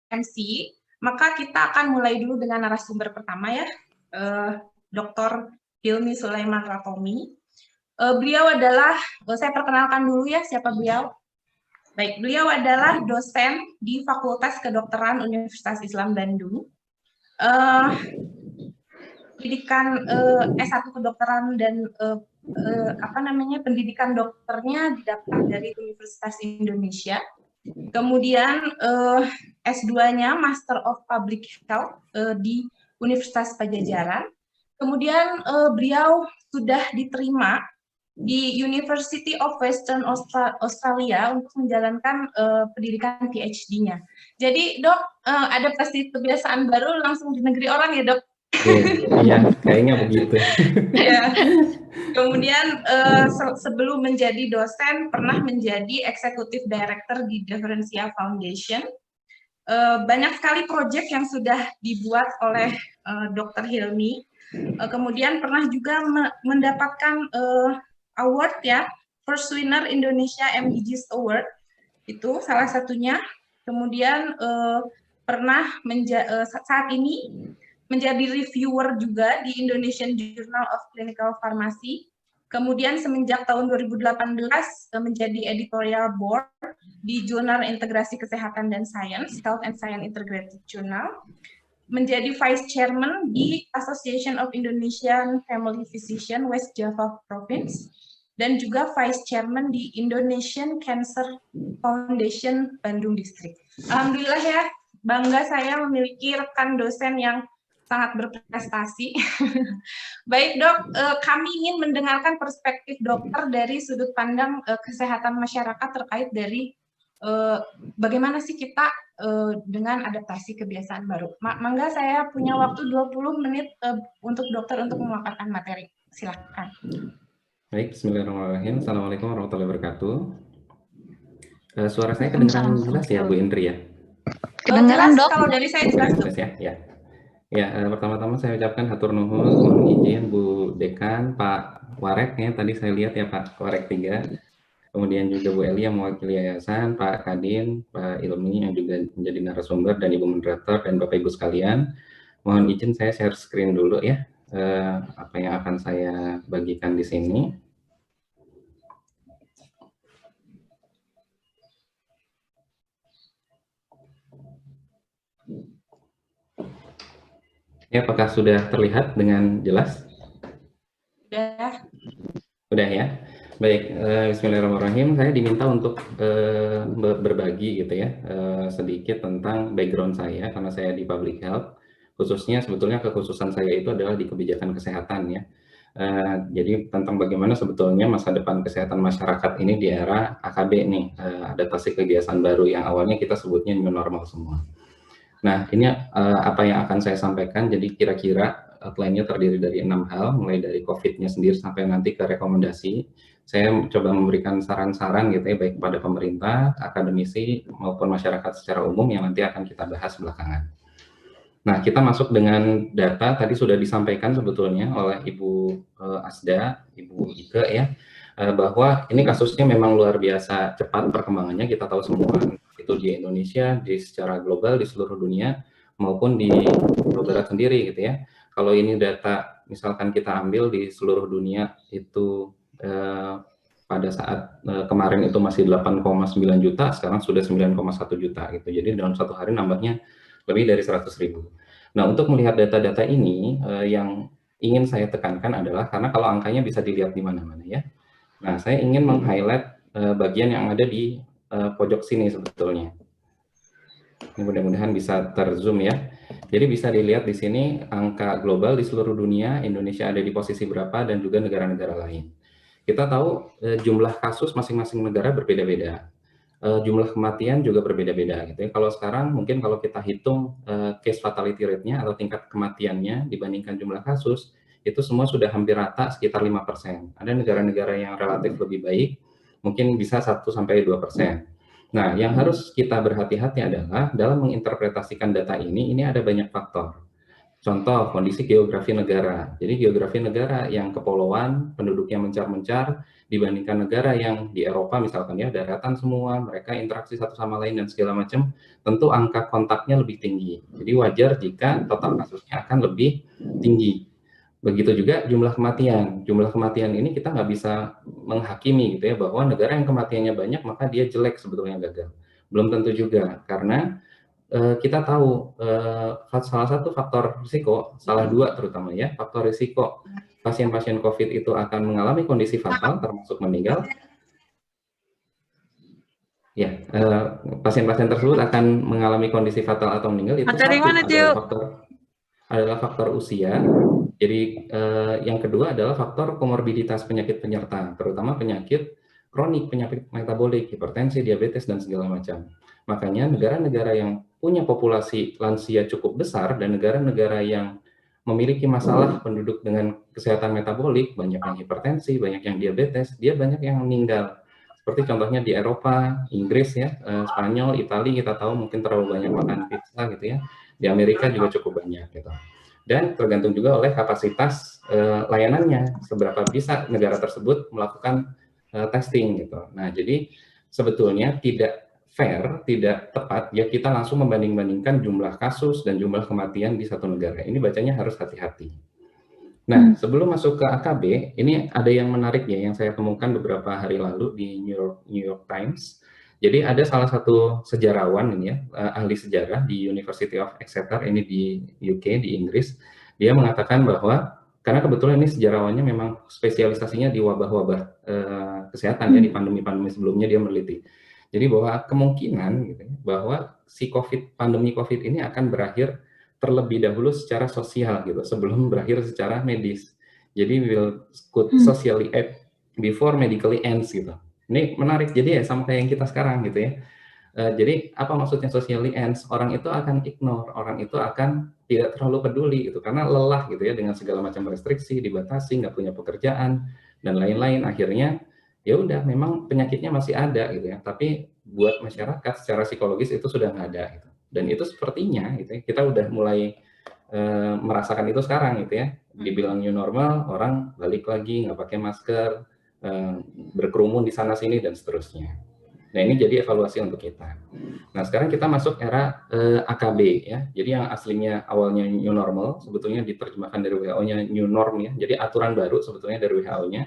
MC, maka kita akan mulai dulu dengan narasumber pertama ya, Dr. Hilmi Sulaiman Ratomi. Beliau adalah, saya perkenalkan dulu ya siapa beliau. Baik, beliau adalah dosen di Fakultas Kedokteran Universitas Islam Bandung. Pendidikan S1 kedokteran dan pendidikan dokternya didapat dari Universitas Indonesia. Kemudian S2-nya Master of Public Health di Universitas Pajajaran. Kemudian beliau sudah diterima di University of Western Australia untuk menjalankan pendidikan PhD-nya. Jadi dok, ada pasti kebiasaan baru langsung di negeri orang ya dok? Iya, kayaknya begitu. Ya. Kemudian sebelum menjadi dosen pernah menjadi Executive Director di Differentia Foundation. Banyak sekali proyek yang sudah dibuat oleh Dr. Hilmi. Kemudian pernah juga mendapatkan award ya, First Winner Indonesia MDGs Award, itu salah satunya. Kemudian pernah saat ini menjadi reviewer juga di Indonesian Journal of Clinical Pharmacy. Kemudian semenjak tahun 2018 menjadi editorial board di Jurnal Integrasi Kesehatan dan Sains, Health and Science Integrated Journal. Menjadi Vice Chairman di Association of Indonesian Family Physician West Java Province, dan juga Vice Chairman di Indonesian Cancer Foundation Bandung District. Alhamdulillah ya, bangga saya memiliki rekan dosen yang sangat berprestasi. Baik dok, kami ingin mendengarkan perspektif dokter dari sudut pandang kesehatan masyarakat terkait dari bagaimana sih kita dengan adaptasi kebiasaan baru. Mangga saya punya waktu 20 menit untuk dokter untuk memaparkan materi. Silakan. Baik, bismillahirrahmanirrahim. Assalamualaikum warahmatullahi wabarakatuh. Suara saya kedengaran jelas ya Bu Indri ya? Kedengaran dok. Kalau dari saya jelas dok. Ya, pertama-tama saya ucapkan hatur nuhun, mohon izin Bu Dekan, Pak Warek ya, tadi saya lihat ya Pak Warek 3. Kemudian juga Bu Eli yang mewakili yayasan, Pak Kadin, Pak Ilmi yang juga menjadi narasumber, dan Ibu Moderator dan Bapak Ibu sekalian. Mohon izin saya share screen dulu ya, apa yang akan saya bagikan di sini. Ya, apakah sudah terlihat dengan jelas? Udah ya. Baik, bismillahirrahmanirrahim. Saya diminta untuk berbagi gitu ya, sedikit tentang background saya, karena saya di public health, khususnya sebetulnya kekhususan saya itu adalah di kebijakan kesehatan ya. Jadi tentang bagaimana sebetulnya masa depan kesehatan masyarakat ini di era AKB nih, adaptasi kebiasaan baru yang awalnya kita sebutnya new normal semua. Nah, ini apa yang akan saya sampaikan. Jadi kira-kira outline-nya terdiri dari 6 hal, mulai dari COVID-nya sendiri sampai nanti ke rekomendasi. Saya coba memberikan saran-saran gitu ya, baik kepada pemerintah, akademisi, maupun masyarakat secara umum yang nanti akan kita bahas belakangan. Nah, kita masuk dengan data, tadi sudah disampaikan sebetulnya oleh Ibu Asda, Ibu Ike ya, bahwa ini kasusnya memang luar biasa cepat perkembangannya, kita tahu semua, itu di Indonesia, di secara global, di seluruh dunia, maupun di Jawa Barat sendiri gitu ya. Kalau ini data misalkan kita ambil di seluruh dunia itu pada saat kemarin itu masih 8,9 juta, sekarang sudah 9,1 juta gitu. Jadi dalam satu hari nambahnya lebih dari 100.000. Nah, untuk melihat data-data ini yang ingin saya tekankan adalah, karena kalau angkanya bisa dilihat di mana-mana ya. Nah, saya ingin meng-highlight bagian yang ada di pojok sini sebetulnya. Ini mudah-mudahan bisa terzoom ya. Jadi bisa dilihat di sini angka global di seluruh dunia, Indonesia ada di posisi berapa, dan juga negara-negara lain. Kita tahu jumlah kasus masing-masing negara berbeda-beda. Jumlah kematian juga berbeda-beda gitu ya. Kalau sekarang mungkin kalau kita hitung case fatality rate-nya atau tingkat kematiannya dibandingkan jumlah kasus, itu semua sudah hampir rata sekitar 5%. Ada negara-negara yang relatif lebih baik, mungkin bisa 1-2%. Nah, yang harus kita berhati-hati adalah dalam menginterpretasikan data ini ada banyak faktor. Contoh, kondisi geografi negara. Jadi geografi negara yang kepulauan, penduduknya mencar-mencar, dibandingkan negara yang di Eropa misalkan ya, daratan semua, mereka interaksi satu sama lain dan segala macam, tentu angka kontaknya lebih tinggi. Jadi wajar jika total kasusnya akan lebih tinggi. Begitu juga jumlah kematian. Jumlah kematian ini kita nggak bisa menghakimi gitu ya, bahwa negara yang kematiannya banyak maka dia jelek sebetulnya gagal. Belum tentu juga, karena kita tahu salah satu faktor risiko, salah dua terutama ya, faktor risiko pasien-pasien COVID itu akan mengalami kondisi fatal termasuk meninggal. Ya, pasien-pasien tersebut akan mengalami kondisi fatal atau meninggal itu satu adalah faktor usia. Jadi yang kedua adalah faktor komorbiditas penyakit penyerta, terutama penyakit kronik, penyakit metabolik, hipertensi, diabetes dan segala macam. Makanya negara-negara yang punya populasi lansia cukup besar dan negara-negara yang memiliki masalah penduduk dengan kesehatan metabolik, banyak yang hipertensi, banyak yang diabetes, dia banyak yang meninggal. Seperti contohnya di Eropa, Inggris ya, Spanyol, Italia kita tahu mungkin terlalu banyak makan pizza gitu ya. Di Amerika juga cukup banyak gitu. Dan tergantung juga oleh kapasitas layanannya, seberapa bisa negara tersebut melakukan testing gitu. Nah, jadi sebetulnya tidak fair, tidak tepat ya kita langsung membanding-bandingkan jumlah kasus dan jumlah kematian di satu negara. Ini bacanya harus hati-hati. Nah, sebelum masuk ke AKB, ini ada yang menarik ya yang saya temukan beberapa hari lalu di New York Times. Jadi ada salah satu sejarawan ini ya, ahli sejarah di University of Exeter ini di UK, di Inggris. Dia mengatakan bahwa karena kebetulan ini sejarawannya memang spesialisasinya di wabah-wabah kesehatan ya, di pandemi-pandemi sebelumnya dia meneliti. Jadi bahwa kemungkinan gitu ya, bahwa si pandemi COVID ini akan berakhir terlebih dahulu secara sosial gitu sebelum berakhir secara medis. Jadi could socially end before medically ends gitu. Ini menarik, jadi ya sama kayak yang kita sekarang gitu ya. Jadi apa maksudnya socially ends? Orang itu akan ignore, orang itu akan tidak terlalu peduli gitu karena lelah gitu ya dengan segala macam restriksi, dibatasi, nggak punya pekerjaan dan lain-lain. Akhirnya ya udah memang penyakitnya masih ada gitu ya, tapi buat masyarakat secara psikologis itu sudah nggak ada gitu. Dan itu sepertinya gitu ya, kita udah mulai merasakan itu sekarang gitu ya. Dibilang new normal, orang balik lagi nggak pakai masker, berkerumun di sana sini dan seterusnya. Nah, ini jadi evaluasi untuk kita. Nah, sekarang kita masuk era AKB ya. Jadi yang aslinya awalnya new normal, sebetulnya diterjemahkan dari WHO-nya new norm ya. Jadi aturan baru sebetulnya dari WHO-nya.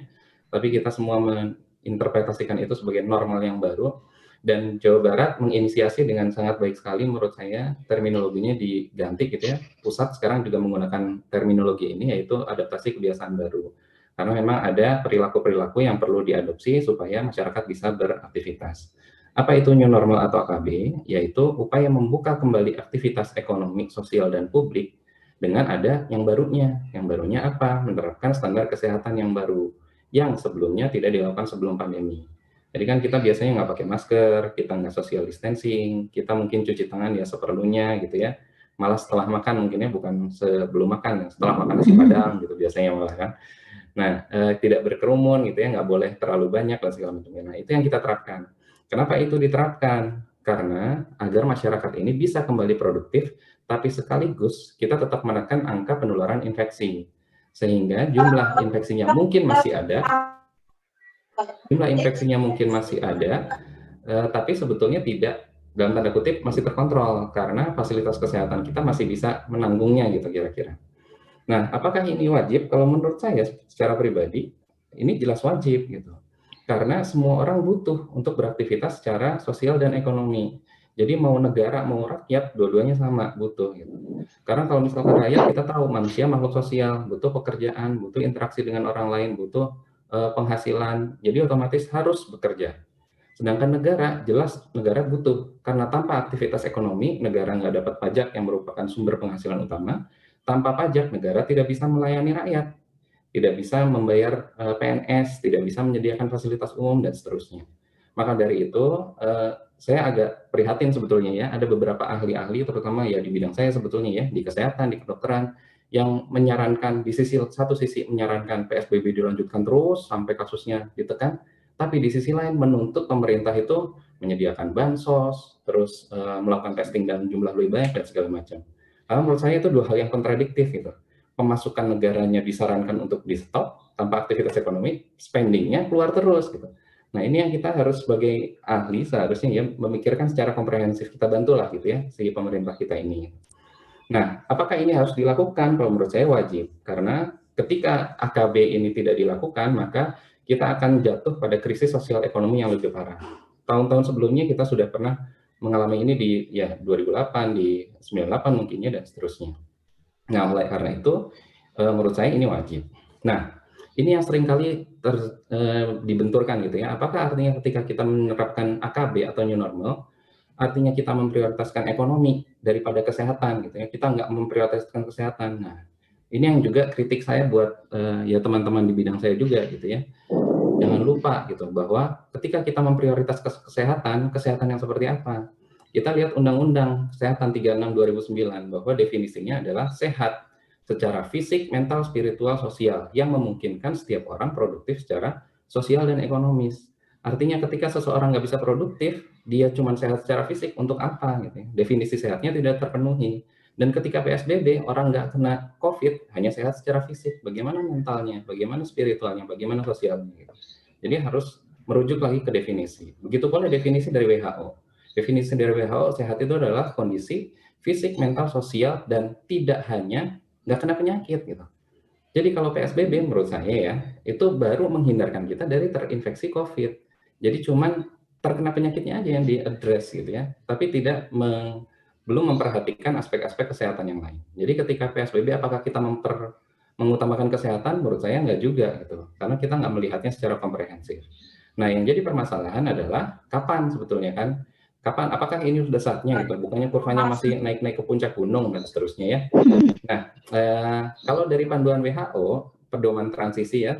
Tapi kita semua menginterpretasikan itu sebagai normal yang baru. Dan Jawa Barat menginisiasi dengan sangat baik sekali menurut saya, terminologinya diganti gitu ya. Pusat sekarang juga menggunakan terminologi ini, yaitu adaptasi kebiasaan baru. Karena memang ada perilaku-perilaku yang perlu diadopsi supaya masyarakat bisa beraktivitas. Apa itu new normal atau AKB? Yaitu upaya membuka kembali aktivitas ekonomi, sosial, dan publik dengan ada yang barunya. Yang barunya apa? Menerapkan standar kesehatan yang baru, yang sebelumnya tidak dilakukan sebelum pandemi. Jadi kan kita biasanya nggak pakai masker, kita nggak social distancing, kita mungkin cuci tangan ya seperlunya gitu ya. Malah setelah makan mungkinnya bukan sebelum makan, ya, setelah makan nasi padang gitu biasanya malah kan. Nah, tidak berkerumun gitu ya, nggak boleh terlalu banyak dan segala macamnya. Nah, itu yang kita terapkan. Kenapa itu diterapkan? Karena agar masyarakat ini bisa kembali produktif, tapi sekaligus kita tetap menekan angka penularan infeksi. Sehingga jumlah infeksinya mungkin masih ada, tapi sebetulnya tidak, dalam tanda kutip, masih terkontrol, karena fasilitas kesehatan kita masih bisa menanggungnya gitu kira-kira. Nah, apakah ini wajib? Kalau menurut saya secara pribadi, ini jelas wajib gitu. Karena semua orang butuh untuk beraktivitas secara sosial dan ekonomi. Jadi mau negara, mau rakyat, dua-duanya sama butuh gitu. Karena kalau misalkan rakyat, kita tahu manusia makhluk sosial, butuh pekerjaan, butuh interaksi dengan orang lain, butuh penghasilan, jadi otomatis harus bekerja. Sedangkan negara, jelas negara butuh, karena tanpa aktivitas ekonomi, negara nggak dapat pajak yang merupakan sumber penghasilan utama. Tanpa pajak, negara tidak bisa melayani rakyat, tidak bisa membayar PNS, tidak bisa menyediakan fasilitas umum, dan seterusnya. Maka dari itu, saya agak prihatin sebetulnya ya, ada beberapa ahli-ahli, terutama ya di bidang saya sebetulnya ya, di kesehatan, di kedokteran, yang menyarankan di satu sisi menyarankan PSBB dilanjutkan terus sampai kasusnya ditekan, tapi di sisi lain menuntut pemerintah itu menyediakan bansos, terus melakukan testing dalam jumlah lebih banyak dan segala macam. Karena menurut saya itu dua hal yang kontradiktif gitu. Pemasukan negaranya disarankan untuk di stop, tanpa aktivitas ekonomi, spendingnya keluar terus gitu. Nah, ini yang kita harus sebagai ahli seharusnya ya memikirkan secara komprehensif, kita bantulah gitu ya si pemerintah kita ini. Nah, apakah ini harus dilakukan? Kalau menurut saya wajib, karena ketika AKB ini tidak dilakukan, maka kita akan jatuh pada krisis sosial ekonomi yang lebih parah. Tahun-tahun sebelumnya kita sudah pernah mengalami ini di ya 2008, di 98 mungkinnya dan seterusnya. Nah, oleh karena itu menurut saya ini wajib. Nah, ini yang seringkali dibenturkan gitu ya. Apakah artinya ketika kita menerapkan AKB atau new normal, artinya kita memprioritaskan ekonomi daripada kesehatan gitu ya, kita nggak memprioritaskan kesehatan. Nah, ini yang juga kritik saya buat ya teman-teman di bidang saya juga gitu ya. Jangan lupa gitu bahwa ketika kita memprioritaskan kesehatan yang seperti apa? Kita lihat Undang-Undang Kesehatan 36 2009 bahwa definisinya adalah sehat secara fisik, mental, spiritual, sosial yang memungkinkan setiap orang produktif secara sosial dan ekonomis. Artinya ketika seseorang nggak bisa produktif, dia cuma sehat secara fisik, untuk apa? Gitu ya. Definisi sehatnya tidak terpenuhi. Dan ketika PSBB, orang nggak kena COVID, hanya sehat secara fisik. Bagaimana mentalnya, bagaimana spiritualnya, bagaimana sosialnya. Gitu. Jadi harus merujuk lagi ke definisi. Begitu pula definisi dari WHO. Definisi dari WHO, sehat itu adalah kondisi fisik, mental, sosial, dan tidak hanya nggak kena penyakit. Gitu. Jadi kalau PSBB menurut saya ya, itu baru menghindarkan kita dari terinfeksi COVID. Jadi cuman terkena penyakitnya aja yang diadres gitu ya, tapi belum memperhatikan aspek-aspek kesehatan yang lain. Jadi ketika PSBB apakah kita mengutamakan kesehatan? Menurut saya nggak juga gitu, karena kita nggak melihatnya secara komprehensif. Nah, yang jadi permasalahan adalah kapan sebetulnya kan? Kapan? Apakah ini sudah saatnya gitu? Bukannya kurvanya masih naik-naik ke puncak gunung dan seterusnya ya? Nah, kalau dari panduan WHO, pedoman transisi ya,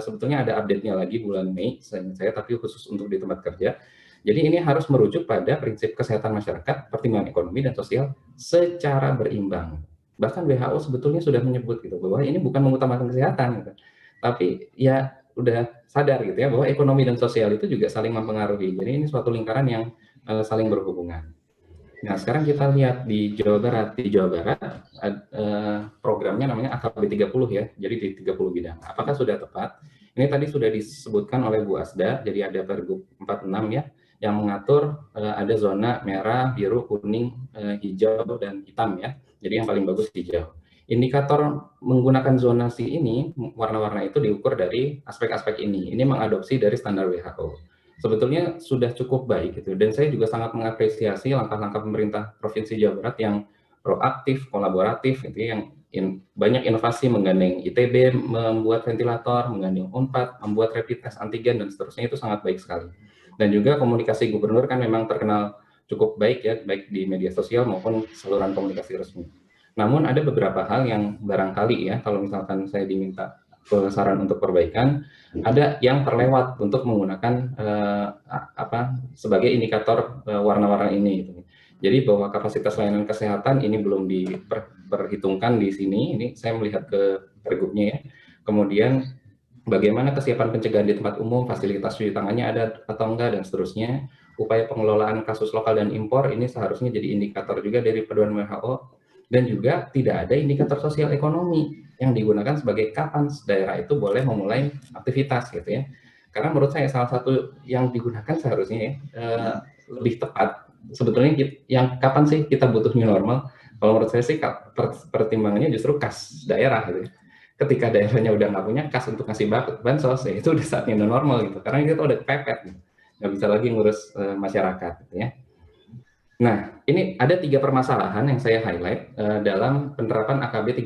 sebetulnya ada update-nya lagi bulan Mei, saya tapi khusus untuk di tempat kerja. Jadi ini harus merujuk pada prinsip kesehatan masyarakat, pertimbangan ekonomi dan sosial secara berimbang. Bahkan WHO sebetulnya sudah menyebut gitu bahwa ini bukan mengutamakan kesehatan, gitu. Tapi ya udah sadar gitu ya bahwa ekonomi dan sosial itu juga saling mempengaruhi. Jadi ini suatu lingkaran yang saling berhubungan. Nah, sekarang kita lihat di Jawa Barat. Di Jawa Barat, programnya namanya AKB 30 ya, jadi di 30 bidang. Apakah sudah tepat? Ini tadi sudah disebutkan oleh Bu Asda, jadi ada Pergub 46 ya, yang mengatur ada zona merah, biru, kuning, hijau, dan hitam ya. Jadi yang paling bagus hijau. Indikator menggunakan zonasi ini, warna-warna itu diukur dari aspek-aspek ini. Ini mengadopsi dari standar WHO. Sebetulnya sudah cukup baik gitu, dan saya juga sangat mengapresiasi langkah-langkah pemerintah Provinsi Jawa Barat yang proaktif, kolaboratif gitu, yang banyak inovasi menggandeng ITB membuat ventilator, menggandeng Unpad membuat rapid test antigen dan seterusnya, itu sangat baik sekali. Dan juga komunikasi gubernur kan memang terkenal cukup baik ya, baik di media sosial maupun saluran komunikasi resmi. Namun ada beberapa hal yang barangkali ya, kalau misalkan saya diminta saran untuk perbaikan, ada yang terlewat untuk menggunakan sebagai indikator warna-warna ini. Gitu. Jadi bahwa kapasitas layanan kesehatan ini belum diperhitungkan di sini. Ini saya melihat ke pergubnya ya. Kemudian bagaimana kesiapan pencegahan di tempat umum, fasilitas cuci tangannya ada atau enggak dan seterusnya. Upaya pengelolaan kasus lokal dan impor ini seharusnya jadi indikator juga dari pedoman WHO. Dan juga tidak ada indikator sosial ekonomi yang digunakan sebagai kapan daerah itu boleh memulai aktivitas gitu ya. Karena menurut saya salah satu yang digunakan seharusnya lebih tepat sebetulnya yang kapan sih kita butuh new normal. Kalau menurut saya sih pertimbangannya justru kas daerah gitu ya. Ketika daerahnya udah nggak punya kas untuk ngasih bansos ya, itu udah saatnya new normal gitu. Karena itu udah kepepet gitu. Nggak bisa lagi ngurus masyarakat gitu ya. Nah, ini ada 3 permasalahan yang saya highlight dalam penerapan AKB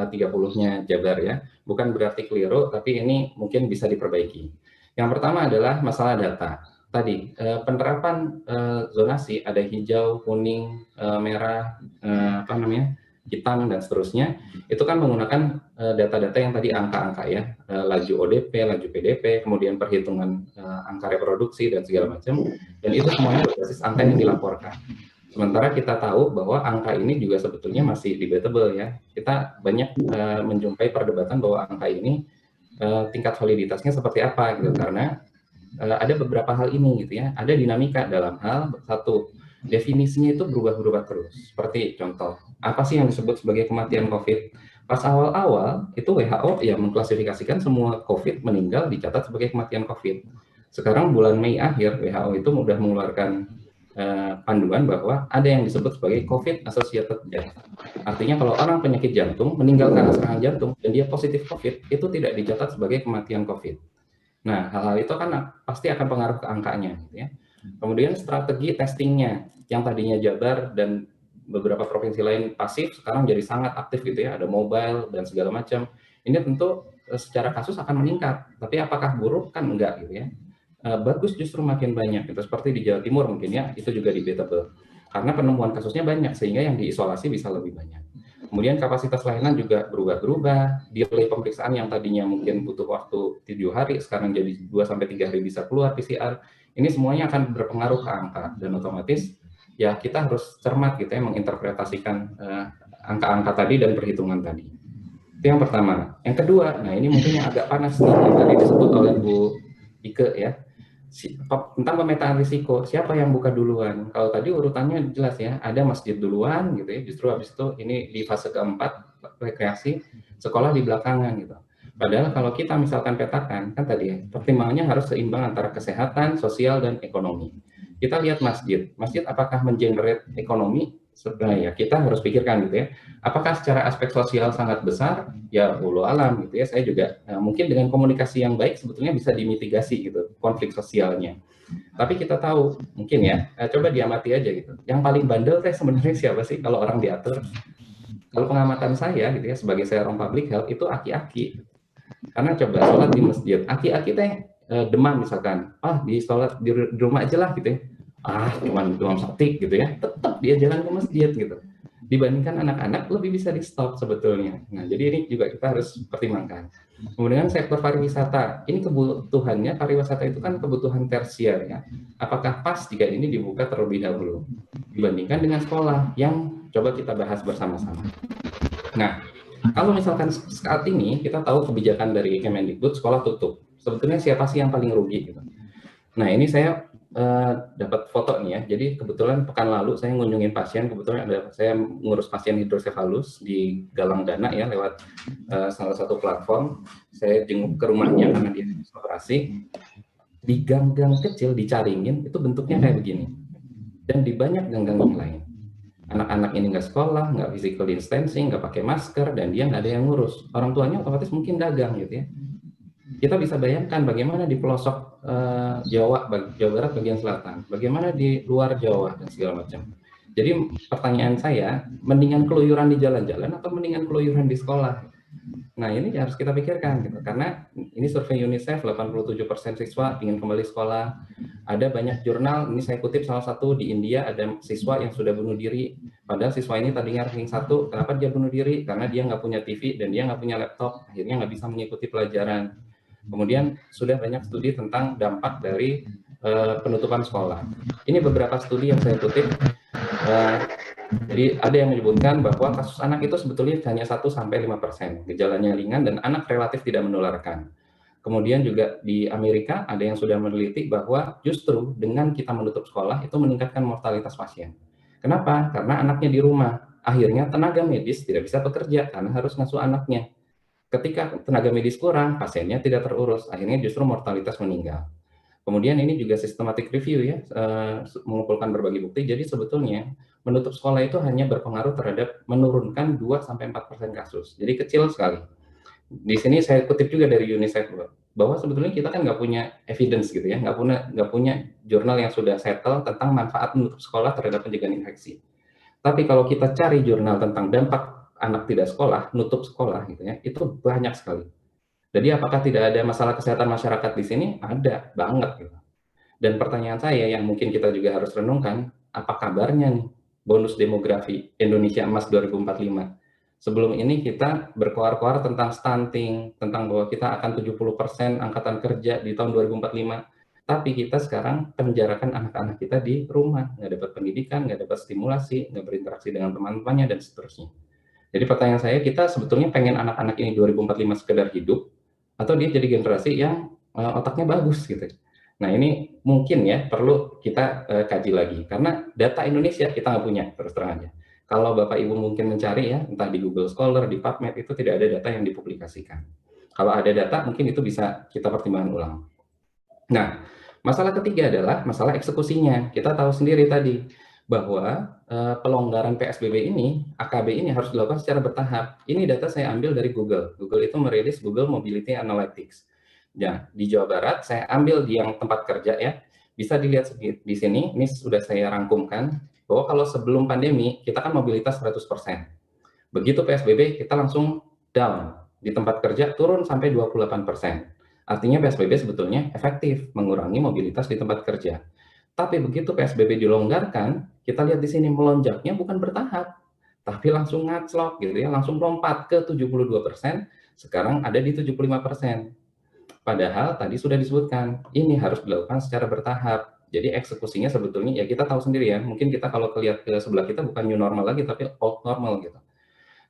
30-nya Jabar ya. Bukan berarti keliru, tapi ini mungkin bisa diperbaiki. Yang pertama adalah masalah data. Tadi, penerapan zonasi ada hijau, kuning, merah, hitam, dan seterusnya. Itu kan menggunakan data-data yang tadi angka-angka ya. Laju ODP, laju PDP, kemudian perhitungan angka reproduksi, dan segala macam. Dan itu semuanya berbasis angka yang dilaporkan. Sementara kita tahu bahwa angka ini juga sebetulnya masih debatable ya. Kita banyak menjumpai perdebatan bahwa angka ini tingkat validitasnya seperti apa gitu, karena ada beberapa hal ini gitu ya. Ada dinamika dalam hal satu, definisinya itu berubah-ubah terus. Seperti contoh, apa sih yang disebut sebagai kematian COVID? Pas awal-awal itu WHO ya mengklasifikasikan semua COVID meninggal dicatat sebagai kematian COVID. Sekarang bulan Mei akhir WHO itu sudah mengeluarkan panduan bahwa ada yang disebut sebagai COVID associated death. Artinya kalau orang penyakit jantung meninggal karena serangan jantung dan dia positif COVID, itu tidak dicatat sebagai kematian COVID. Nah, hal-hal itu kan pasti akan pengaruh ke angkanya, gitu ya. Kemudian strategi testingnya, yang tadinya Jabar dan beberapa provinsi lain pasif, sekarang jadi sangat aktif gitu ya, ada mobile dan segala macam. Ini tentu secara kasus akan meningkat, tapi apakah buruk? Kan enggak gitu ya. Bagus justru makin banyak, gitu. Seperti di Jawa Timur mungkin ya, itu juga debatable. Karena penemuan kasusnya banyak, sehingga yang diisolasi bisa lebih banyak. Kemudian kapasitas layanan juga berubah-berubah, delay pemeriksaan yang tadinya mungkin butuh waktu 7 hari, sekarang jadi 2-3 hari bisa keluar PCR. Ini semuanya akan berpengaruh ke angka, dan otomatis ya kita harus cermat gitu ya, menginterpretasikan angka-angka tadi dan perhitungan tadi. Itu yang pertama. Yang kedua, nah ini mungkin yang agak panas nih, yang tadi disebut oleh Bu Ike ya, tentang pemetaan risiko, siapa yang buka duluan. Kalau tadi urutannya jelas ya, ada masjid duluan gitu ya, justru habis itu ini di fase keempat rekreasi, sekolah di belakangan gitu. Padahal kalau kita misalkan petakan, kan tadi ya, pertimbangannya harus seimbang antara kesehatan, sosial, dan ekonomi. Kita lihat masjid apakah mengenerate ekonomi? Sebenarnya ya kita harus pikirkan gitu ya, apakah secara aspek sosial sangat besar? Ya ulu alam gitu ya, saya juga mungkin dengan komunikasi yang baik sebetulnya bisa dimitigasi gitu konflik sosialnya. Tapi kita tahu mungkin ya, coba diamati aja gitu, yang paling bandel teh sebenarnya siapa sih kalau orang diatur? Kalau pengamatan saya gitu ya, sebagai saya orang public health, itu aki-aki. Karena coba sholat di masjid, aki-aki teh demam misalkan, di sholat di rumah aja lah gitu ya, cuman demam sakit gitu ya, tetap dia jalan ke masjid gitu. Dibandingkan anak-anak lebih bisa di stop sebetulnya. Nah, jadi ini juga kita harus pertimbangkan. Kemudian sektor pariwisata, ini kebutuhannya, pariwisata itu kan kebutuhan tersier ya. Apakah pas jika ini dibuka terlebih dahulu dibandingkan dengan sekolah yang coba kita bahas bersama-sama. Nah, kalau misalkan saat ini kita tahu kebijakan dari Kemendikbud sekolah tutup, sebetulnya siapa sih yang paling rugi gitu. Nah, ini saya dapat foto nih ya. Jadi kebetulan pekan lalu saya ngunjungin pasien, kebetulan saya ngurus pasien hidrosefalus di Galang Dana ya, lewat salah satu platform. Saya jenguk ke rumahnya karena dia habis operasi. Di gang-gang kecil di Caringin itu bentuknya kayak begini. Dan di banyak gang-gang yang lain. Anak-anak ini nggak sekolah, nggak physical distancing, nggak pakai masker, dan dia nggak ada yang ngurus. Orang tuanya otomatis mungkin dagang gitu ya. Kita bisa bayangkan bagaimana di pelosok Jawa Barat bagian selatan, bagaimana di luar Jawa dan segala macam. Jadi pertanyaan saya, mendingan keluyuran di jalan-jalan atau mendingan keluyuran di sekolah? Nah, ini harus kita pikirkan gitu, karena ini survei UNICEF, 87% siswa ingin kembali sekolah. Ada banyak jurnal, ini saya kutip salah satu, di India ada siswa yang sudah bunuh diri, padahal siswa ini tadinya ranking 1, kenapa dia bunuh diri? Karena dia nggak punya TV dan dia nggak punya laptop, akhirnya nggak bisa mengikuti pelajaran. Kemudian sudah banyak studi tentang dampak dari penutupan sekolah. Ini beberapa studi yang saya kutip. Jadi ada yang menyebutkan bahwa kasus anak itu sebetulnya hanya 1-5%, gejalanya ringan dan anak relatif tidak menularkan. Kemudian juga di Amerika ada yang sudah meneliti bahwa justru dengan kita menutup sekolah itu meningkatkan mortalitas pasien. Kenapa? Karena anaknya di rumah. Akhirnya tenaga medis tidak bisa bekerja karena harus ngasuh anaknya. Ketika tenaga medis kurang, pasiennya tidak terurus, akhirnya justru mortalitas meninggal. Kemudian ini juga systematic review ya, mengumpulkan berbagai bukti. Jadi sebetulnya menutup sekolah itu hanya berpengaruh terhadap menurunkan 2-4% kasus. Jadi kecil sekali. Di sini saya kutip juga dari UNICEF bahwa sebetulnya kita kan nggak punya evidence gitu ya, nggak punya jurnal yang sudah settle tentang manfaat menutup sekolah terhadap pencegahan infeksi. Tapi kalau kita cari jurnal tentang dampak anak tidak sekolah, nutup sekolah gitu ya, itu banyak sekali. Jadi apakah tidak ada masalah kesehatan masyarakat di sini? Ada banget gitu. Dan pertanyaan saya yang mungkin kita juga harus renungkan, apa kabarnya nih bonus demografi Indonesia Emas 2045? Sebelum ini kita berkoar-koar tentang stunting, tentang bahwa kita akan 70% angkatan kerja di tahun 2045. Tapi kita sekarang penjarakan anak-anak kita di rumah, nggak dapat pendidikan, nggak dapat stimulasi, nggak berinteraksi dengan teman-temannya, dan seterusnya. Jadi pertanyaan saya, kita sebetulnya pengen anak-anak ini 2045 sekedar hidup, atau dia jadi generasi yang otaknya bagus gitu. Nah, ini mungkin ya perlu kita kaji lagi, karena data Indonesia kita nggak punya terus terang aja. kalau Bapak Ibu mungkin mencari ya, entah di Google Scholar, di PubMed, itu tidak ada data yang dipublikasikan. Kalau ada data, mungkin itu bisa kita pertimbangkan ulang. Nah, masalah ketiga adalah masalah eksekusinya. Kita tahu sendiri tadi bahwa pelonggaran PSBB ini, AKB ini harus dilakukan secara bertahap. Ini data saya ambil dari Google. Google itu merilis Google Mobility Analytics. Ya, di Jawa Barat saya ambil di yang tempat kerja ya. Bisa dilihat di sini, ini sudah saya rangkumkan bahwa kalau sebelum pandemi kita kan mobilitas 100%. Begitu PSBB kita langsung down. Di tempat kerja turun sampai 28%. Artinya PSBB sebetulnya efektif mengurangi mobilitas di tempat kerja. Tapi begitu PSBB dilonggarkan, kita lihat di sini melonjaknya bukan bertahap, tapi langsung ngaclok gitu ya, langsung lompat ke 72%, sekarang ada di 75%. Padahal tadi sudah disebutkan, ini harus dilakukan secara bertahap. Jadi eksekusinya sebetulnya ya kita tahu sendiri ya, mungkin kita kalau lihat ke sebelah kita bukan new normal lagi, tapi old normal gitu.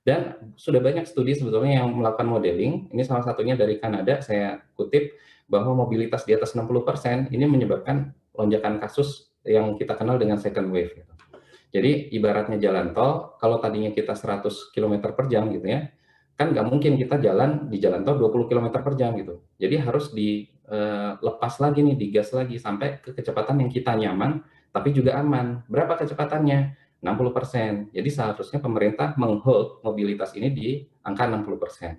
Dan sudah banyak studi sebetulnya yang melakukan modeling, ini salah satunya dari Kanada, saya kutip, bahwa mobilitas di atas 60% ini menyebabkan lonjakan kasus yang kita kenal dengan second wave. Gitu. Jadi ibaratnya jalan tol, kalau tadinya kita 100 km per jam gitu ya, kan nggak mungkin kita jalan di jalan tol 20 km per jam gitu. Jadi harus dilepas lagi nih, digas lagi sampai ke kecepatan yang kita nyaman, tapi juga aman. Berapa kecepatannya? 60%. Jadi seharusnya pemerintah menghold mobilitas ini di angka 60%.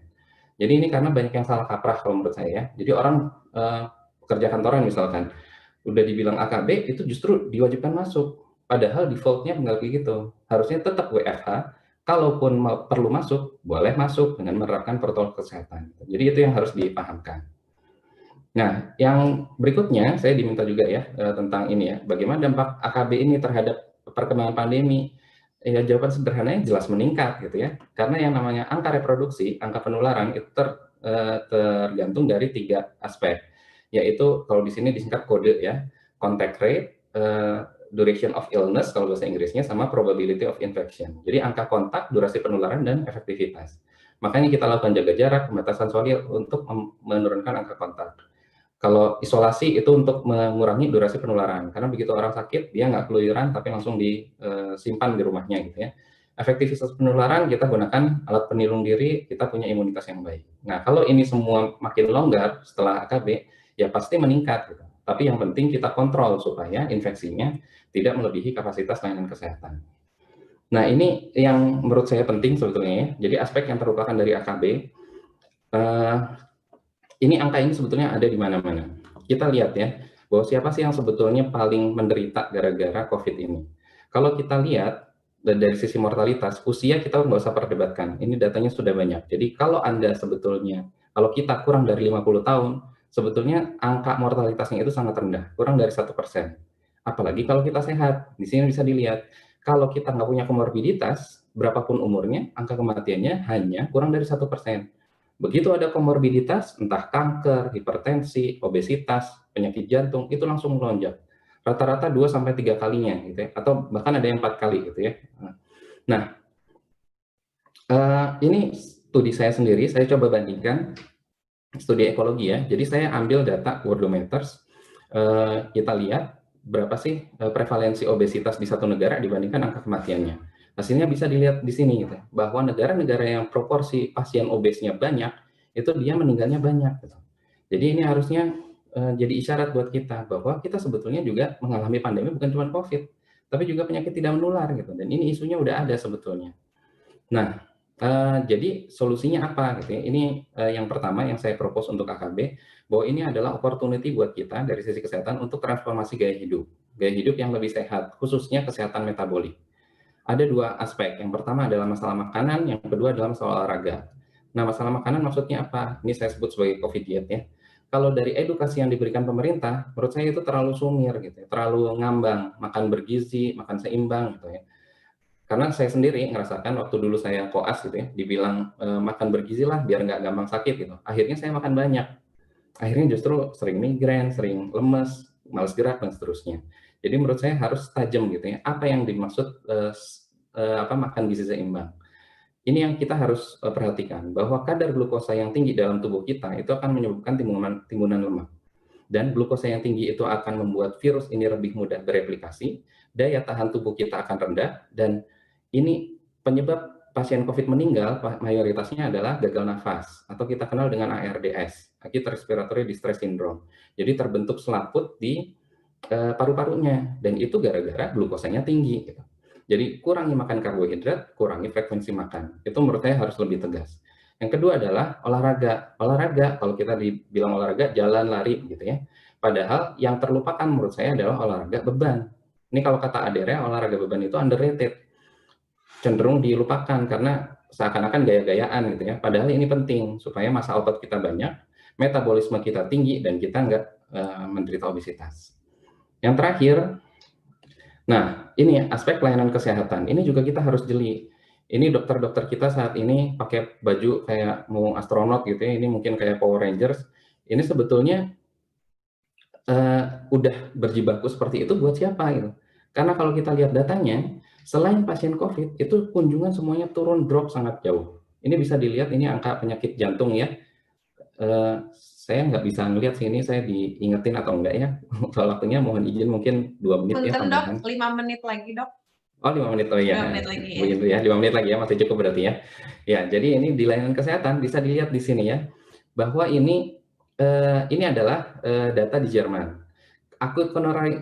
Jadi ini karena banyak yang salah kaprah kalau menurut saya ya. Jadi orang pekerja kantoran misalkan, udah dibilang AKB itu justru diwajibkan masuk. Padahal defaultnya nggak begitu. Harusnya tetap WFH, kalaupun perlu masuk, boleh masuk dengan menerapkan protokol kesehatan. Jadi itu yang harus dipahamkan. Nah, yang berikutnya saya diminta juga ya tentang ini ya, bagaimana dampak AKB ini terhadap perkembangan pandemi. Ya, jawaban sederhananya jelas meningkat gitu ya, karena yang namanya angka reproduksi, angka penularan itu tergantung dari 3 aspek, yaitu kalau di sini disingkat kode ya, contact rate, duration of illness kalau bahasa Inggrisnya, sama probability of infection. Jadi angka kontak, durasi penularan, dan efektivitas. Makanya kita lakukan jaga jarak, pembatasan sosial untuk menurunkan angka kontak. Kalau isolasi itu untuk mengurangi durasi penularan, karena begitu orang sakit, dia nggak keluyuran, tapi langsung disimpan di rumahnya gitu ya. Efektivitas penularan, kita gunakan alat pelindung diri, kita punya imunitas yang baik. Nah, kalau ini semua makin longgar setelah AKB, ya pasti meningkat gitu. Tapi yang penting kita kontrol supaya infeksinya tidak melebihi kapasitas layanan kesehatan. Nah, ini yang menurut saya penting sebetulnya ya. Jadi aspek yang terlupakan dari AKB, ini angka ini sebetulnya ada di mana-mana. Kita lihat ya, bahwa siapa sih yang sebetulnya paling menderita gara-gara COVID ini. Kalau kita lihat dari sisi mortalitas, usia kita nggak usah perdebatkan. Ini datanya sudah banyak. Jadi kalau Anda sebetulnya, kalau kita kurang dari 50 tahun, sebetulnya angka mortalitasnya itu sangat rendah, kurang dari 1%. Apalagi kalau kita sehat, di sini bisa dilihat. Kalau kita nggak punya komorbiditas, berapapun umurnya, angka kematiannya hanya kurang dari 1%. Begitu ada komorbiditas, entah kanker, hipertensi, obesitas, penyakit jantung, itu langsung melonjak. Rata-rata 2-3 kalinya, gitu ya, atau bahkan ada yang 4 kali, gitu ya. Nah, ini studi saya sendiri, saya coba bandingkan studi ekologi ya. Jadi saya ambil data Worldometers, kita lihat berapa sih prevalensi obesitas di satu negara dibandingkan angka kematiannya. Hasilnya bisa dilihat di sini gitu, bahwa negara-negara yang proporsi pasien obesnya banyak, itu dia meninggalnya banyak. Gitu. Jadi ini harusnya jadi isyarat buat kita bahwa kita sebetulnya juga mengalami pandemi bukan cuma COVID, tapi juga penyakit tidak menular gitu. Dan ini isunya udah ada sebetulnya. Nah, jadi solusinya apa gitu ya? Ini yang pertama yang saya propose untuk AKB, bahwa ini adalah opportunity buat kita dari sisi kesehatan untuk transformasi gaya hidup yang lebih sehat, khususnya kesehatan metabolik. Ada 2 aspek. Yang pertama adalah masalah makanan, yang kedua adalah masalah olahraga. Nah, masalah makanan maksudnya apa? Ini saya sebut sebagai COVID diet ya. Kalau dari edukasi yang diberikan pemerintah, menurut saya itu terlalu sumir gitu ya, terlalu ngambang, makan bergizi, makan seimbang gitu ya. Karena saya sendiri ngerasakan waktu dulu saya koas gitu ya, dibilang makan bergizi lah biar nggak gampang sakit gitu. Akhirnya saya makan banyak. Akhirnya justru sering migrain, sering lemes, malas gerak dan seterusnya. Jadi menurut saya harus tajam gitu ya. Apa yang dimaksud makan gizi seimbang? Ini yang kita harus perhatikan bahwa kadar glukosa yang tinggi dalam tubuh kita itu akan menyebabkan timbunan lemak. Dan glukosa yang tinggi itu akan membuat virus ini lebih mudah bereplikasi, daya tahan tubuh kita akan rendah, dan ini penyebab pasien COVID meninggal mayoritasnya adalah gagal nafas atau kita kenal dengan ARDS, Acute Respiratory Distress Syndrome. Jadi terbentuk selaput di paru-parunya, dan itu gara-gara glukosanya tinggi gitu. Jadi kurangi makan karbohidrat, kurangi frekuensi makan. Itu menurut saya harus lebih tegas. Yang kedua adalah olahraga. Olahraga, kalau kita dibilang olahraga, jalan, lari gitu ya. Padahal yang terlupakan menurut saya adalah olahraga beban. Ini kalau kata Adere, olahraga beban itu underrated. Cenderung dilupakan karena seakan-akan gaya-gayaan gitu ya. Padahal ini penting supaya massa otot kita banyak, metabolisme kita tinggi, dan kita nggak menderita obesitas. Yang terakhir, nah ini aspek pelayanan kesehatan. Ini juga kita harus jeli. Ini dokter-dokter kita saat ini pakai baju kayak mau astronot gitu ya. Ini mungkin kayak Power Rangers. Ini sebetulnya udah berjibaku seperti itu buat siapa gitu. Karena kalau kita lihat datanya, selain pasien COVID, itu kunjungan semuanya turun drop sangat jauh. Ini bisa dilihat, ini angka penyakit jantung ya. Saya nggak bisa ngelihat sih, ini saya diingetin atau enggak ya. Kalau waktunya mohon izin mungkin 2 menit ya tambahan. Dok, 5 menit lagi dok. Oh 5 menit, oh iya. 5 menit lagi ya. Begitu ya, 5 menit lagi ya, masih cukup berarti ya. Ya, jadi ini di layanan kesehatan bisa dilihat di sini ya, bahwa ini adalah data di Jerman. Acute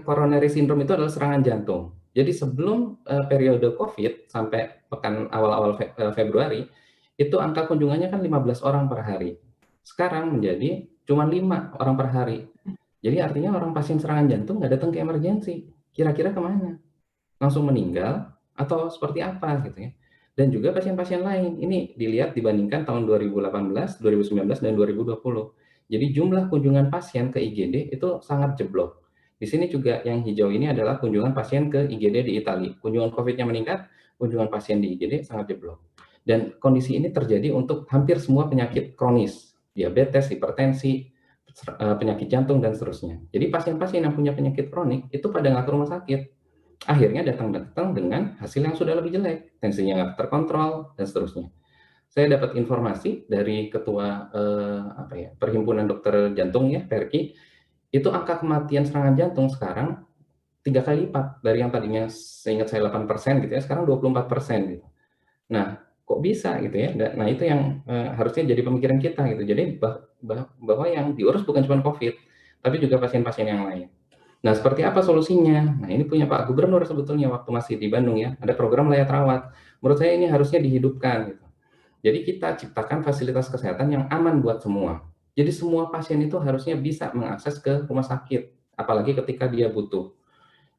coronary syndrome itu adalah serangan jantung. Jadi sebelum periode COVID sampai pekan awal-awal Februari, itu angka kunjungannya kan 15 orang per hari. Sekarang menjadi cuma 5 orang per hari. Jadi artinya orang pasien serangan jantung nggak datang ke emergensi. Kira-kira kemana? Langsung meninggal atau seperti apa gitu ya. Dan juga pasien-pasien lain. Ini dilihat dibandingkan tahun 2018, 2019, dan 2020. Jadi jumlah kunjungan pasien ke IGD itu sangat jeblok. Di sini juga yang hijau ini adalah kunjungan pasien ke IGD di Italia. Kunjungan COVID-nya meningkat, kunjungan pasien di IGD sangat jeblok. Dan kondisi ini terjadi untuk hampir semua penyakit kronis, diabetes, hipertensi, penyakit jantung, dan seterusnya. Jadi pasien-pasien yang punya penyakit kronik itu pada nggak ke rumah sakit. Akhirnya datang dengan hasil yang sudah lebih jelek, tensinya nggak terkontrol, dan seterusnya. Saya dapat informasi dari ketua Perhimpunan Dokter Jantung ya, PERKI, itu angka kematian serangan jantung sekarang 3 kali lipat dari yang tadinya seingat saya 8% gitu ya, sekarang 24% gitu. Nah, kok bisa gitu ya? Nah, itu yang harusnya jadi pemikiran kita gitu. Jadi bahwa yang diurus bukan cuma COVID, tapi juga pasien-pasien yang lain. Nah, seperti apa solusinya? Nah, ini punya Pak Gubernur sebetulnya waktu masih di Bandung ya, ada program layak rawat. Menurut saya ini harusnya dihidupkan gitu. Jadi kita ciptakan fasilitas kesehatan yang aman buat semua. Jadi semua pasien itu harusnya bisa mengakses ke rumah sakit, apalagi ketika dia butuh.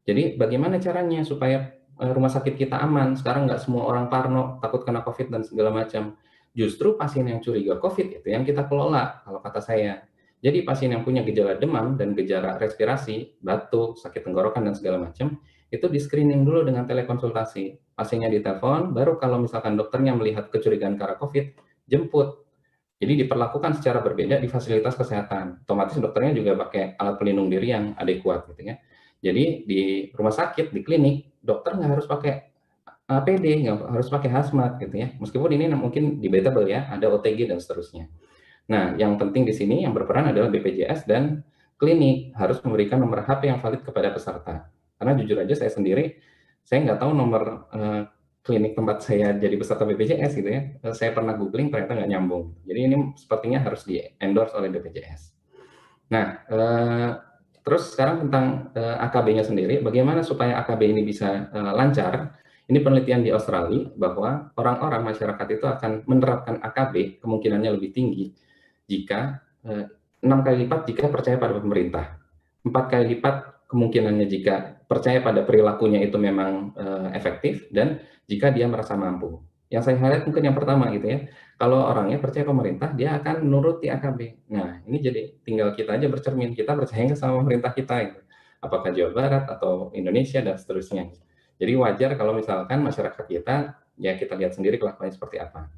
Jadi bagaimana caranya supaya rumah sakit kita aman? Sekarang nggak semua orang parno, takut kena COVID dan segala macam. Justru pasien yang curiga COVID itu yang kita kelola, kalau kata saya. Jadi pasien yang punya gejala demam dan gejala respirasi, batuk, sakit tenggorokan, dan segala macam, itu di screening dulu dengan telekonsultasi. Pasiennya ditelepon, baru kalau misalkan dokternya melihat kecurigaan karena COVID, jemput. Jadi diperlakukan secara berbeda di fasilitas kesehatan. Otomatis dokternya juga pakai alat pelindung diri yang adekuat gitu ya. Jadi di rumah sakit, di klinik, dokter nggak harus pakai APD, nggak harus pakai hazmat gitu ya. Meskipun ini mungkin debatable ya, ada OTG dan seterusnya. Nah, yang penting di sini yang berperan adalah BPJS dan klinik harus memberikan nomor HP yang valid kepada peserta. Karena jujur aja saya sendiri, saya nggak tahu nomor klinik tempat saya jadi peserta BPJS gitu ya. Saya pernah googling ternyata nggak nyambung. Jadi ini sepertinya harus di endorse oleh BPJS. Nah, terus sekarang tentang AKB-nya sendiri, bagaimana supaya AKB ini bisa lancar? Ini penelitian di Australia bahwa orang-orang masyarakat itu akan menerapkan AKB kemungkinannya lebih tinggi jika 6 kali lipat jika percaya pada pemerintah, 4 kali lipat kemungkinannya jika percaya pada perilakunya itu memang efektif, dan jika dia merasa mampu. Yang saya highlight mungkin yang pertama gitu ya, kalau orangnya percaya pemerintah, dia akan menuruti AKB. Nah, ini jadi tinggal kita aja bercermin, kita percaya nggak sama pemerintah kita gitu. Apakah Jawa Barat atau Indonesia dan seterusnya. Jadi wajar kalau misalkan masyarakat kita, ya kita lihat sendiri kelakuannya seperti apa.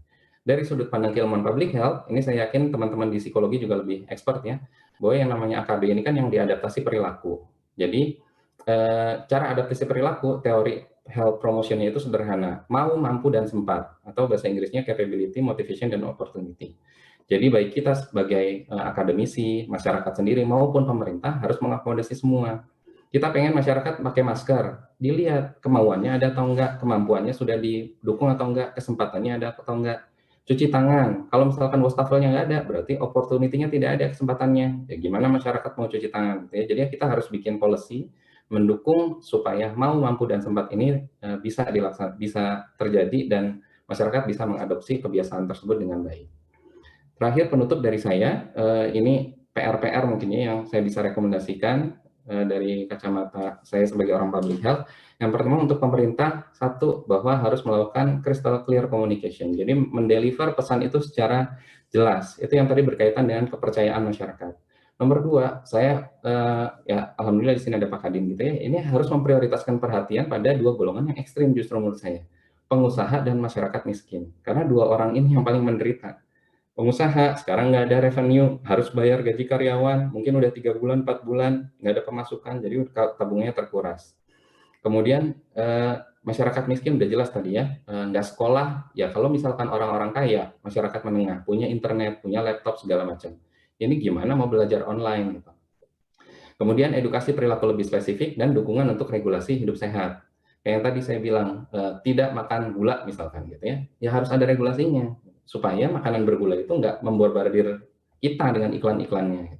Dari sudut pandang keilmuan public health, ini saya yakin teman-teman di psikologi juga lebih expert ya, bahwa yang namanya AKB ini kan yang diadaptasi perilaku. Jadi cara adaptasi perilaku, teori health promotion-nya itu sederhana, mau, mampu, dan sempat, atau bahasa Inggrisnya capability, motivation, dan opportunity. Jadi baik kita sebagai akademisi, masyarakat sendiri, maupun pemerintah harus mengakomodasi semua. Kita pengen masyarakat pakai masker, dilihat kemauannya ada atau enggak, kemampuannya sudah didukung atau enggak, kesempatannya ada atau enggak. Cuci tangan, kalau misalkan wastafelnya nggak ada, berarti opportunity-nya tidak ada, kesempatannya. Ya gimana masyarakat mau cuci tangan? Ya, jadi kita harus bikin policy mendukung supaya mau, mampu, dan sempat ini bisa terjadi dan masyarakat bisa mengadopsi kebiasaan tersebut dengan baik. Terakhir penutup dari saya, ini PR-PR mungkinnya yang saya bisa rekomendasikan dari kacamata saya sebagai orang public health. Yang pertama untuk pemerintah, satu, bahwa harus melakukan crystal clear communication. Jadi mendeliver pesan itu secara jelas. Itu yang tadi berkaitan dengan kepercayaan masyarakat. Nomor dua, saya ya alhamdulillah di sini ada Pak Kadin gitu ya. Ini harus memprioritaskan perhatian pada dua golongan yang ekstrim justru menurut saya, pengusaha dan masyarakat miskin. Karena dua orang ini yang paling menderita. Pengusaha sekarang nggak ada revenue, harus bayar gaji karyawan, mungkin udah 3 bulan, 4 bulan, nggak ada pemasukan, jadi tabungannya terkuras. Kemudian masyarakat miskin udah jelas tadi ya, nggak sekolah, ya kalau misalkan orang-orang kaya, masyarakat menengah, punya internet, punya laptop, segala macam. Ini gimana mau belajar online gitu. Kemudian edukasi perilaku lebih spesifik dan dukungan untuk regulasi hidup sehat. Kayak yang tadi saya bilang, tidak makan gula misalkan gitu ya harus ada regulasinya supaya makanan bergula itu nggak memborbardir kita dengan iklan-iklannya.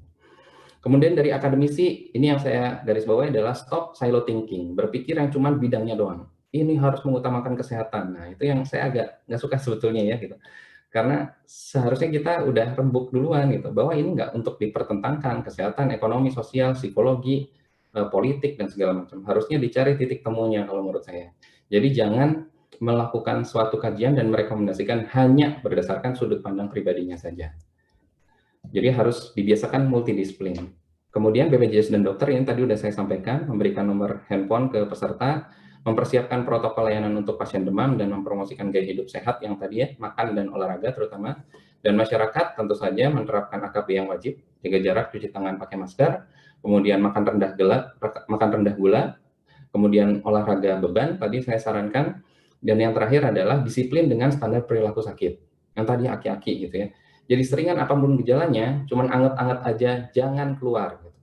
Kemudian dari akademisi, ini yang saya garis bawahi adalah stop silo thinking, berpikir yang cuma bidangnya doang. Ini harus mengutamakan kesehatan. Nah, itu yang saya agak nggak suka sebetulnya ya gitu. Karena seharusnya kita udah rembuk duluan gitu, bahwa ini nggak untuk dipertentangkan kesehatan, ekonomi, sosial, psikologi, politik, dan segala macam. Harusnya dicari titik temunya kalau menurut saya. Jadi jangan melakukan suatu kajian dan merekomendasikan hanya berdasarkan sudut pandang pribadinya saja. Jadi harus dibiasakan multidisiplin. Kemudian BPJS dan dokter yang tadi sudah saya sampaikan, memberikan nomor handphone ke peserta, mempersiapkan protokol layanan untuk pasien demam, dan mempromosikan gaya hidup sehat yang tadi ya, makan dan olahraga terutama. Dan masyarakat tentu saja menerapkan AKB yang wajib, jaga jarak, cuci tangan, pakai masker, kemudian makan rendah gula, kemudian olahraga beban, tadi saya sarankan, dan yang terakhir adalah disiplin dengan standar perilaku sakit, yang tadi aki-aki gitu ya. Jadi seringan apapun gejalanya, cuman anget-anget aja, jangan keluar. Gitu.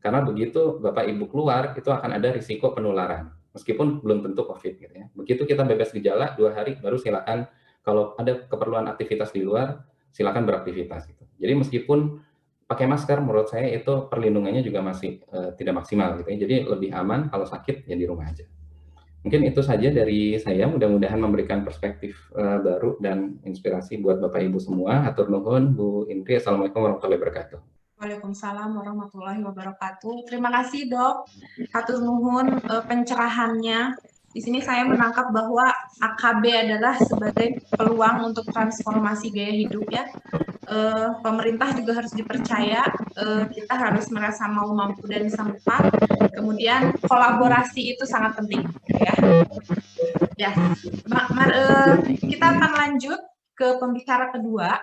Karena begitu Bapak Ibu keluar, itu akan ada risiko penularan, meskipun belum tentu COVID. Gitu ya. Begitu kita bebas gejala, 2 hari baru silakan, kalau ada keperluan aktivitas di luar, silakan beraktivitas. Gitu. Jadi meskipun pakai masker, menurut saya itu perlindungannya juga masih tidak maksimal. Gitu ya. Jadi lebih aman kalau sakit ya di rumah aja. Mungkin itu saja dari saya, mudah-mudahan memberikan perspektif baru dan inspirasi buat Bapak Ibu semua. Hatur nuhun, Bu Indri. Assalamualaikum warahmatullahi wabarakatuh. Waalaikumsalam warahmatullahi wabarakatuh. Terima kasih dok, hatur nuhun pencerahannya. Di sini saya menangkap bahwa AKB adalah sebagai peluang untuk transformasi gaya hidup ya. Pemerintah juga harus dipercaya, kita harus merasa mau, mampu, dan sempat. Kemudian kolaborasi itu sangat penting ya. Kita akan lanjut ke pembicara kedua.